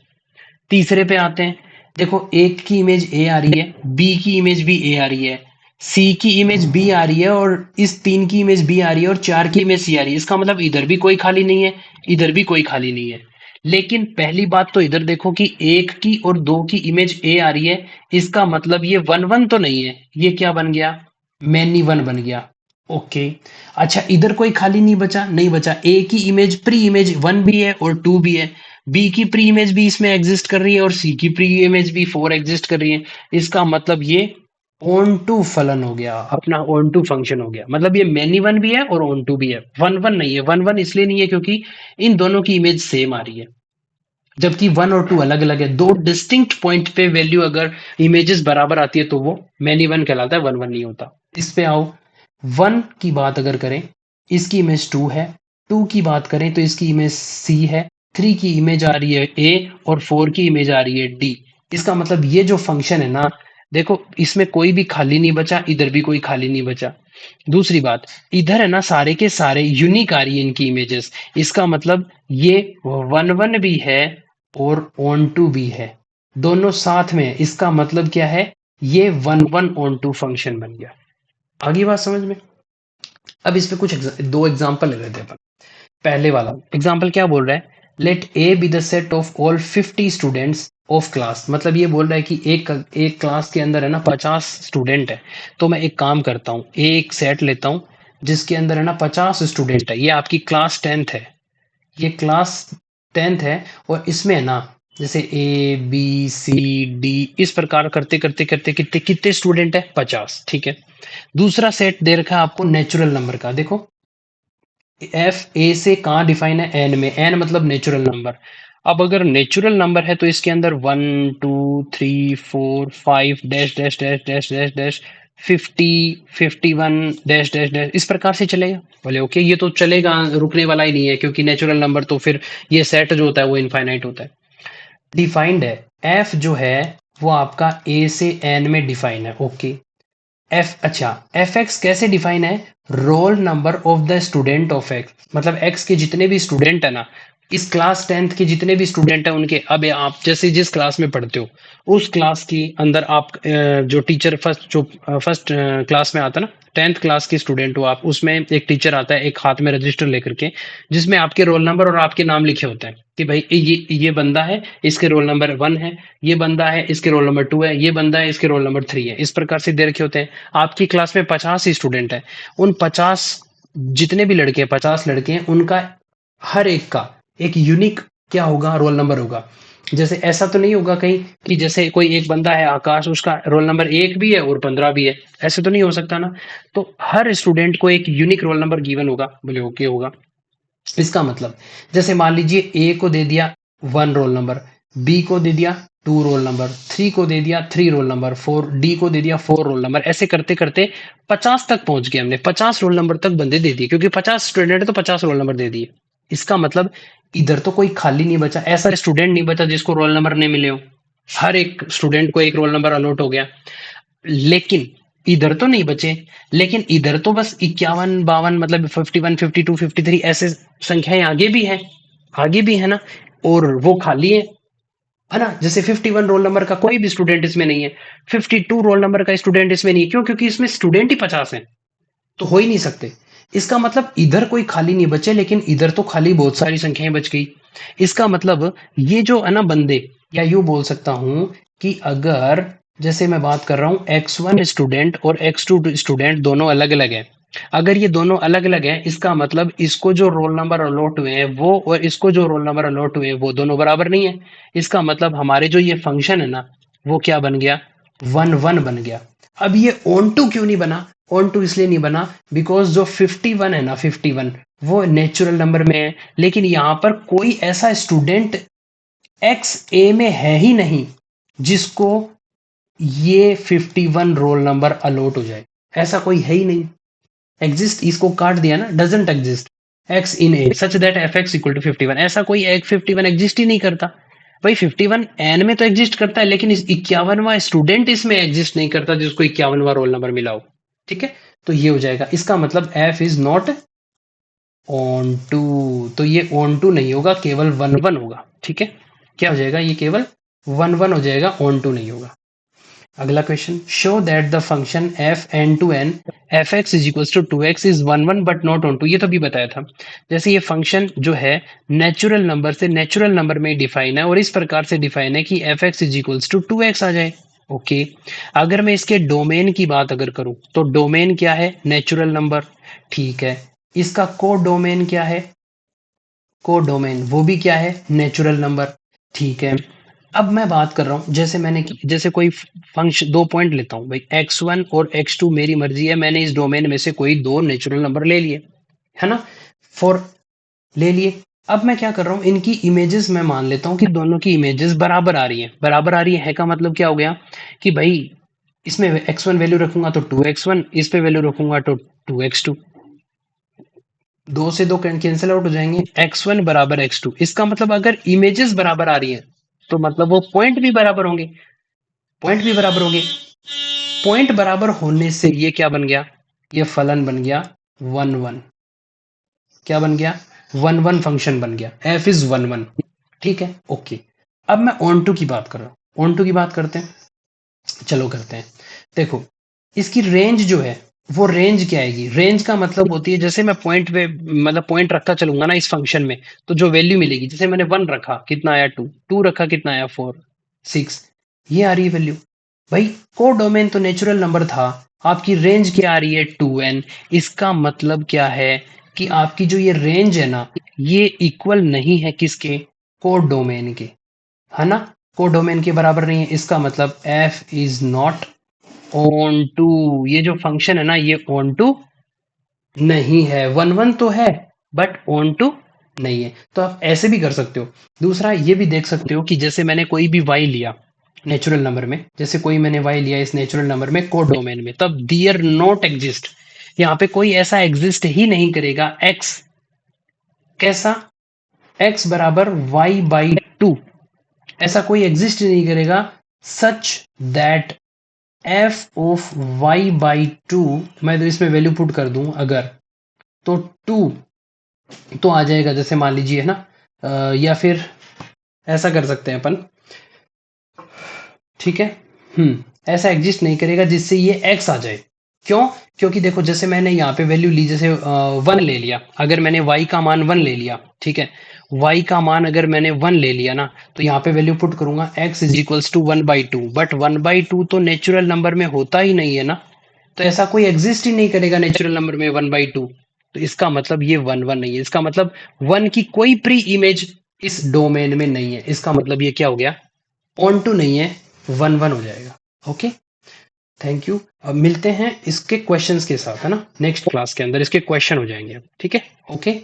तीसरे पे आते हैं। देखो एक की इमेज ए आ रही है, बी की इमेज भी ए आ रही है, सी की इमेज बी आ रही है, और इस तीन की इमेज बी आ रही है, और चार की इमेज सी आ रही है। इसका मतलब इधर भी कोई खाली नहीं है, इधर भी कोई खाली नहीं है। लेकिन पहली बात तो इधर देखो कि एक की और दो की इमेज ए आ रही है, इसका मतलब ये वन वन तो नहीं है, ये क्या बन गया, मैनी वन बन गया। ओके। अच्छा इधर कोई खाली नहीं बचा, नहीं बचा। ए की इमेज प्री इमेज वन भी है और टू भी है, बी की प्री इमेज भी इसमें एग्जिस्ट कर रही है, और सी की प्री इमेज भी फोर एग्जिस्ट कर रही है। इसका मतलब ये ऑन टू फलन हो गया, अपना ऑन टू फंक्शन हो गया। मतलब ये मैनी वन भी है और ऑन टू भी है, वन वन नहीं है। वन वन इसलिए नहीं है क्योंकि इन दोनों की इमेज सेम आ रही है, जबकि वन और टू अलग अलग है। दो डिस्टिंक्ट पॉइंट पे वैल्यू अगर इमेजेस बराबर आती है तो वो मैनी वन कहलाता है, वन वन नहीं होता। इस पे आओ। वन की बात अगर करें, इसकी इमेज टू है। टू की बात करें तो इसकी इमेज सी है। थ्री की इमेज आ रही है ए, और फोर की इमेज आ रही है डी। इसका मतलब ये जो फंक्शन है ना, देखो इसमें कोई भी खाली नहीं बचा, इधर भी कोई खाली नहीं बचा। दूसरी बात, इधर है ना सारे के सारे यूनिक आ रही है इनकी इमेजेस। इसका मतलब ये वन वन भी है और ऑन टू भी है, दोनों साथ में। इसका मतलब क्या है, ये one one onto function बन गया। आगे बात समझ में। अब इस पे कुछ दो एग्जांपल ले लेते हैं अपन। पहले वाला एग्जांपल क्या बोल रहा है, let A be the set of all 50 students of class. मतलब ये बोल रहा है कि एक क्लास के अंदर है ना 50 स्टूडेंट है। तो मैं एक काम करता हूँ, एक सेट लेता हूँ जिसके अंदर है ना 50 स्टूडेंट है। ये आपकी क्लास 10th है, ये क्लास 10th है। और इसमें है ना जैसे ए बी सी डी इस प्रकार करते करते करते कितने कितने स्टूडेंट है, 50। ठीक है। दूसरा सेट दे रखा है आपको नेचुरल नंबर का। देखो एफ ए से कहाँ डिफाइन है, एन में। एन मतलब नेचुरल नंबर। अब अगर नेचुरल नंबर है तो इसके अंदर 1 2 3 4 5 dash dash dash dash dash dash 50 51 dash dash dash इस प्रकार से चलेगा। बोले ओके, ये तो चलेगा, रुकने वाला ही नहीं है, क्योंकि नेचुरल नंबर तो फिर ये सेट जो होता है वो इनफाइनाइट होता है। डिफाइंड है, एफ जो है वो आपका ए से एन में डिफाइन है। ओके। एफ अच्छा, एफ एक्स कैसे डिफाइन है, roll number of the student of x. मतलब एक्स के जितने भी स्टूडेंट है ना, इस क्लास 10th के जितने भी स्टूडेंट हैं उनके, अब आप जैसे जिस क्लास में पढ़ते हो उस क्लास के अंदर आप जो टीचर फर्स्ट क्लास में आता है ना, 10th क्लास के स्टूडेंट हो आप, उसमें एक टीचर आता है एक हाथ में रजिस्टर लेकर के, जिसमें आपके रोल नंबर और आपके नाम लिखे होते हैं कि भाई ये बंदा है, इसके रोल नंबर 1 है, ये बंदा है इसके रोल नंबर 2 है, ये बंदा है इसके रोल नंबर 3 है। इस प्रकार से दे रखे होते हैं। आपकी क्लास में 50 ही स्टूडेंट है, उन 50 जितने भी लड़के हैं, 50 लड़के हैं, उनका हर एक का एक यूनिक क्या होगा, रोल नंबर होगा। जैसे ऐसा तो नहीं होगा कहीं कि जैसे कोई एक बंदा है आकाश, उसका रोल नंबर 1 भी है और 15 भी है, ऐसे तो नहीं हो सकता ना। तो हर स्टूडेंट को एक यूनिक रोल नंबर गिवन होगा। बोले ओके होगा। इसका मतलब जैसे मान लीजिए ए को दे दिया 1 रोल नंबर, बी को दे दिया 2 रोल नंबर, 3 को दे दिया 3 रोल नंबर, 4 डी को दे दिया 4 रोल नंबर। ऐसे करते करते 50 तक पहुंच गए हमने, 50 रोल नंबर तक बंदे दे दिए, क्योंकि 50 स्टूडेंट है तो 50 रोल नंबर दे दिए। इसका मतलब इधर तो कोई खाली नहीं बचा, ऐसा स्टूडेंट नहीं बचा जिसको रोल नंबर नहीं मिले हो। हर एक स्टूडेंट को एक रोल नंबर अलॉट हो गया। लेकिन इधर तो नहीं बचे, लेकिन इधर तो बस 51 52 मतलब 51 52 53 ऐसे संख्याएं आगे भी है, आगे भी है ना, और वो खाली है ना। जैसे 51 रोल नंबर का कोई भी स्टूडेंट इसमें नहीं है, 52 रोल नंबर का स्टूडेंट इसमें नहीं है। क्यों? क्योंकि इसमें स्टूडेंट ही 50 है, तो हो ही नहीं सकते। इसका मतलब इधर कोई खाली नहीं बचे, लेकिन इधर तो खाली बहुत सारी संख्याएं बच गई। इसका मतलब ये जो है ना बंदे, या यूं बोल सकता हूं कि अगर जैसे मैं बात कर रहा हूं x1 स्टूडेंट और x2 स्टूडेंट दोनों अलग अलग हैं, अगर ये दोनों अलग अलग हैं, इसका मतलब इसको जो रोल नंबर अलॉट हुए हैं वो, और इसको जो रोल नंबर अलॉट हुए हैं वो दोनों बराबर नहीं है। इसका मतलब हमारे जो ये फंक्शन है ना, वो क्या बन गया, वन वन बन गया। अब ये ऑन टू क्यों नहीं बना, ऑन टू इसलिए नहीं बना बिकॉज जो 51 है ना, 51 वो नेचुरल नंबर में है, लेकिन यहाँ पर कोई ऐसा स्टूडेंट एक्स ए में है ही नहीं जिसको ये 51 रोल नंबर अलॉट हो जाए, ऐसा कोई है ही नहीं। एग्जिस्ट इसको काट दिया ना, doesn't exist x in A such that f x equal to 51, ऐसा कोई एक्स 51 एग्जिस्ट ही नहीं करता। भाई 51 एन में तो एग्जिस्ट करता है, लेकिन इस 51वां स्टूडेंट इसमें एग्जिस्ट नहीं करता जिसको 51वां रोल नंबर मिला हो। ठीक है, तो ये हो जाएगा, इसका मतलब f is not onto. तो ये ऑन टू नहीं होगा, केवल वन वन होगा। ठीक है, क्या हो जाएगा, ये केवल वन वन हो जाएगा, ऑन टू नहीं होगा। अगला question, show that the function f N to N f x is equal to two x is one one but not onto. ये तो भी बताया था, जैसे ये फंक्शन जो है नेचुरल नंबर से नेचुरल नंबर में डिफाइन है, और इस प्रकार से डिफाइन है कि F x is equal to two X आ जाए। ओके, अगर मैं इसके डोमेन की बात अगर करूं तो डोमेन क्या है, नेचुरल नंबर। ठीक है, इसका को डोमेन क्या है, को डोमेन वो भी क्या है, नेचुरल नंबर। ठीक है, अब मैं बात कर रहा हूं, जैसे मैंने जैसे कोई फंक्शन, दो पॉइंट लेता हूं भाई, x1 और x2 मेरी मर्जी है, मैंने इस डोमेन में से कोई दो नेचुरल नंबर ले लिए, है ना, फॉर ले लिए। अब मैं क्या कर रहा हूं, इनकी इमेजेस मैं मान लेता हूं कि दोनों की इमेजेस बराबर आ रही हैं। बराबर आ रही है का मतलब क्या हो गया कि भाई इसमें x1 वैल्यू रखूंगा तो 2x1, इस पे वैल्यू रखूंगा तो 2x2, दो से दो कैंसिल आउट हो जाएंगे, x1 बराबर x2। इसका मतलब अगर इमेजेस बराबर आ रही है तो मतलब वो पॉइंट भी बराबर होंगे, पॉइंट भी बराबर होंगे। पॉइंट बराबर होने से ये क्या बन गया, ये फलन बन गया वन वन। क्या बन गया, वन वन फंक्शन बन गया, एफ इज वन वन। ठीक है, ओके। अब मैं ऑन टू की बात कर रहा हूं, ऑन टू की बात करते हैं, चलो करते हैं। देखो, इसकी रेंज जो है वो रेंज क्या आएगी, रेंज का मतलब होती है, जैसे मैं पॉइंट पे मतलब पॉइंट रखता चलूंगा ना इस फंक्शन में, तो जो वैल्यू मिलेगी, जैसे मैंने वन रखा कितना आया टू, टू रखा कितना आया फोर, सिक्स, ये आ रही है वैल्यू। भाई को डोमेन तो नेचुरल नंबर था, आपकी रेंज क्या आ रही है, टू एन। इसका मतलब क्या है कि आपकी जो ये रेंज है ना, ये इक्वल नहीं है किसके, कोड डोमेन के, है ना, कोड डोमेन के बराबर नहीं है। इसका मतलब f is not onto, ये जो फंक्शन है ना ये ऑन टू नहीं है, वन वन तो है बट ऑन टू नहीं है। तो आप ऐसे भी कर सकते हो। दूसरा ये भी देख सकते हो कि जैसे मैंने कोई भी वाई लिया नेचुरल नंबर में, जैसे कोई मैंने वाई लिया इस नेचुरल नंबर में कोड डोमेन में, तब दियर नॉट एग्जिस्ट, यहाँ पे कोई ऐसा एग्जिस्ट ही नहीं करेगा एक्स, कैसा, एक्स बराबर वाई बाई टू, ऐसा कोई एग्जिस्ट नहीं करेगा such that f of y by two, मैं तो इसमें वैल्यू पुट कर दूं अगर, तो टू तो आ जाएगा, जैसे मान लीजिए है ना, या फिर ऐसा कर सकते हैं अपन। ठीक है, ऐसा एग्जिस्ट नहीं करेगा जिससे ये एक्स आ जाए। क्यों, क्योंकि देखो जैसे मैंने यहाँ पे वैल्यू ली, जैसे वन ले लिया, अगर मैंने वाई का मान वन ले लिया, ठीक है, वाई का मान अगर मैंने वन ले लिया ना, तो यहाँ पे वैल्यू पुट करूंगा x is equals to one by two, but one by two तो नेचुरल नंबर में होता ही नहीं है ना, तो ऐसा कोई एग्जिस्ट ही नहीं करेगा नेचुरल नंबर में वन बाई टू। तो इसका मतलब ये वन वन नहीं है, इसका मतलब वन की कोई प्री इमेज इस डोमेन में नहीं है, इसका मतलब ये क्या हो गया, ऑन टू नहीं है, वन वन हो जाएगा। Okay, thank you. अब मिलते हैं इसके क्वेश्चंस के साथ, है ना, नेक्स्ट क्लास के अंदर इसके क्वेश्चन हो जाएंगे। ठीक है, ओके।